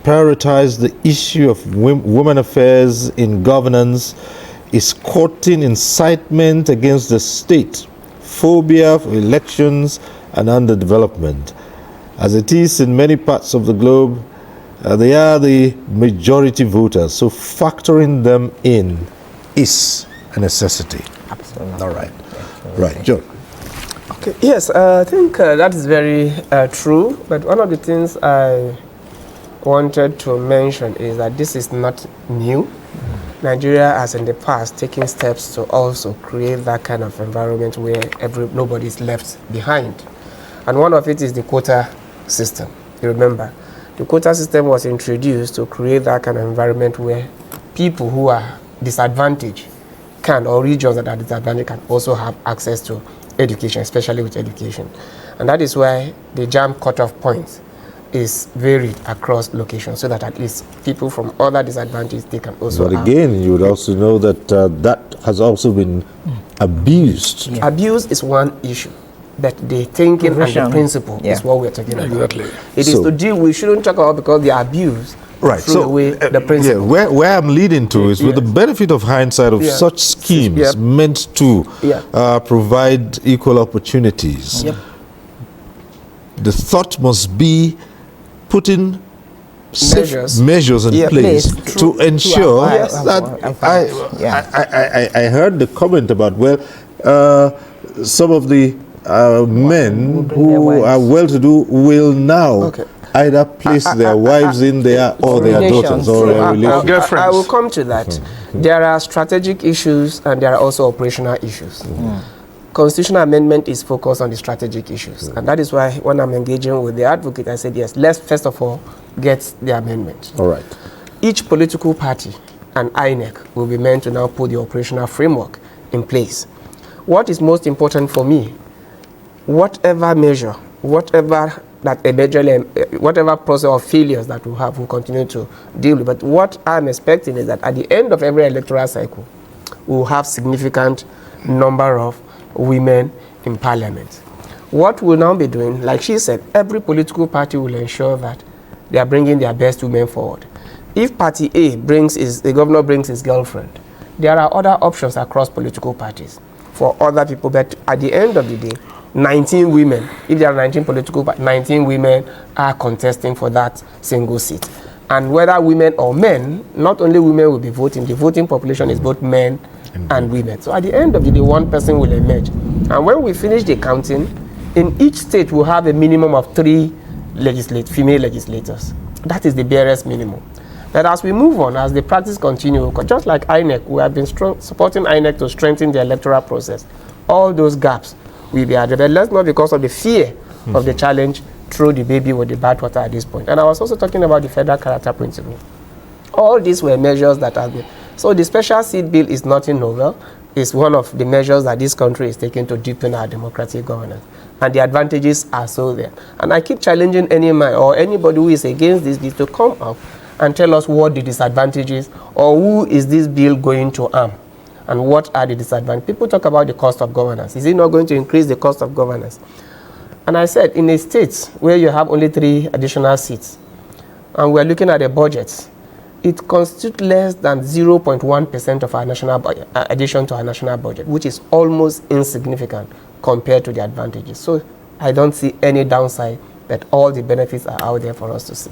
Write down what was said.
prioritize the issue of women affairs in governance is courting incitement against the state, phobia for elections and underdevelopment. As it is in many parts of the globe, they are the majority voters, so factoring them in is a necessity. Absolutely. All right. Right, John. Okay. Yes, I think that is very true, but one of the things I wanted to mention is that this is not new. Nigeria has in the past taken steps to also create that kind of environment where nobody is left behind. And one of it is the quota system. You remember, the quota system was introduced to create that kind of environment where people who are disadvantaged can, or regions that are disadvantaged can also have access to education, especially with education. And that is why the JAMB cutoff points is varied across locations, so that at least people from other disadvantaged, they can also But again, you would also know that that has also been abused. Yeah. Abuse is one issue, but the thinking and the principle is what we're talking about. Exactly. It is to deal, we shouldn't talk about because they are abused. Right, so the principle. Yeah, where I'm leading to is with the benefit of hindsight of such schemes meant to provide equal opportunities. The thought must be putting measures in place to ensure that I heard the comment about, well, some of the men who are well-to-do will now either place their wives in there or their daughters or their relations. I will come to that. There are strategic issues and there are also operational issues. Constitutional amendment is focused on the strategic issues. And that is why when I'm engaging with the advocate, I said, yes, let's first of all get the amendment. All right. Each political party and INEC will be meant to now put the operational framework in place. What is most important for me, whatever measure, whatever process of failures that we have, we'll continue to deal with. But what I'm expecting is that at the end of every electoral cycle, we'll have significant number of women in parliament. What we'll now be doing, like she said, every political party will ensure that they are bringing their best women forward. If party A the governor brings his girlfriend, there are other options across political parties for other people, but at the end of the day, 19 women, if there are 19 political parties, 19 women are contesting for that single seat. And whether women or men, not only women will be voting, the voting population is both men and women. So at the end of the day, one person will emerge. And when we finish the counting, in each state we'll have a minimum of 3 female legislators. That is the barest minimum. But as we move on, as the practice continues, just like INEC, we have been supporting INEC to strengthen the electoral process. All those gaps will be addressed. But let's not, because of the fear of the challenge, throw the baby with the bathwater at this point. And I was also talking about the federal character principle. All these were measures that have been. So the special seat bill is nothing novel. It's one of the measures that this country is taking to deepen our democratic governance. And the advantages are so there. And I keep challenging any man or anybody who is against this bill to come up and tell us what the disadvantages or who is this bill going to harm and what are the disadvantages. People talk about the cost of governance. Is it not going to increase the cost of governance? And I said, in a state where you have only 3 additional seats, and we're looking at a budget, it constitutes less than 0.1% of our national budget, addition to our national budget, which is almost insignificant compared to the advantages. So I don't see any downside, but all the benefits are out there for us to see.